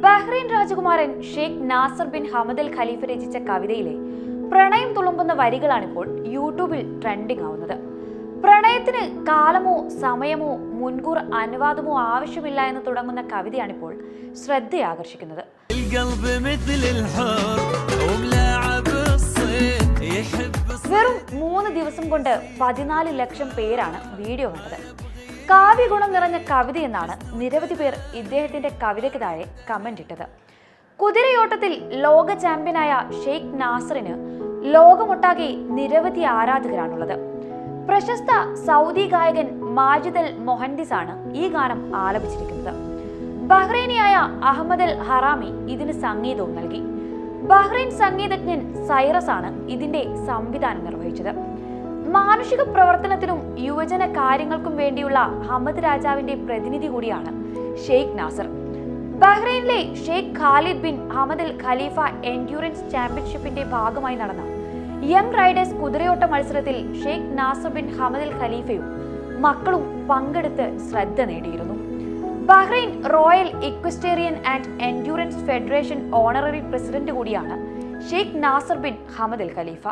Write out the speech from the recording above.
Bahrain രാജകുമാരൻ Sheikh Nasser bin Hamad Al ഖലീഫ രചിച്ച കവിതയിലെ പ്രണയം തുളുമ്പുന്ന വരികളാണിപ്പോൾ യൂട്യൂബിൽ ട്രെൻഡിംഗ് ആവുന്നത്. പ്രണയത്തിന് കാലമോ സമയമോ മുൻകൂർ അനുവാദമോ ആവശ്യമില്ല എന്ന് തുടങ്ങുന്ന കവിതയാണിപ്പോൾ ശ്രദ്ധയാകർഷിക്കുന്നത്. വെറും 3 ദിവസം കൊണ്ട് 14 ലക്ഷം പേരാണ് വീഡിയോ കണ്ടത്. കാവ്യഗുണം നിറഞ്ഞ കവിത എന്നാണ് നിരവധി പേർ ഇദ്ദേഹത്തിന്റെ കവിതയ്ക്ക് താഴെ കമന്റ് ഇട്ടത്. കുതിരയോട്ടത്തിൽ ലോക ചാമ്പ്യനായ ഷെയ്ഖ് നാസറിന് ലോകമൊട്ടാകെ നിരവധി ആരാധകരാണുള്ളത്. പ്രശസ്ത സൗദി ഗായകൻ മാജിദ് അൽ മൊഹൻഡിസ് ആണ് ഈ ഗാനം ആലപിച്ചിരിക്കുന്നത്. ബഹ്റൈനിയായ അഹമ്മദ് അൽ ഹറാമി ഇതിന് സംഗീതവും നൽകി. ബഹ്റൈൻ സംഗീതജ്ഞൻ സൈറസ് ആണ് ഇതിന്റെ സംവിധാനം നിർവഹിച്ചത്. മാനുഷിക പ്രവർത്തനത്തിനും യുവജന കാര്യങ്ങൾക്കും വേണ്ടിയുള്ള ഹമദ് രാജാവിന്റെ പ്രതിനിധി കൂടിയാണ് ഷെയ്ഖ് നാസർ. ബഹ്റൈനിലെ Sheikh Khalid bin Hamad Al Khalifa endurance ചാമ്പ്യൻഷിപ്പിന്റെ ഭാഗമായി നടന്ന യങ് റൈഡേഴ്സ് കുതിരയോട്ട മത്സരത്തിൽ Sheikh Nasser bin Hamad Al ഖലീഫയും മക്കളും പങ്കെടുത്ത് ശ്രദ്ധ നേടിയിരുന്നു. Bahrain royal equestrian and endurance federation honorary president കൂടിയാണ് Sheikh Nasser bin Hamad Al ഖലീഫ.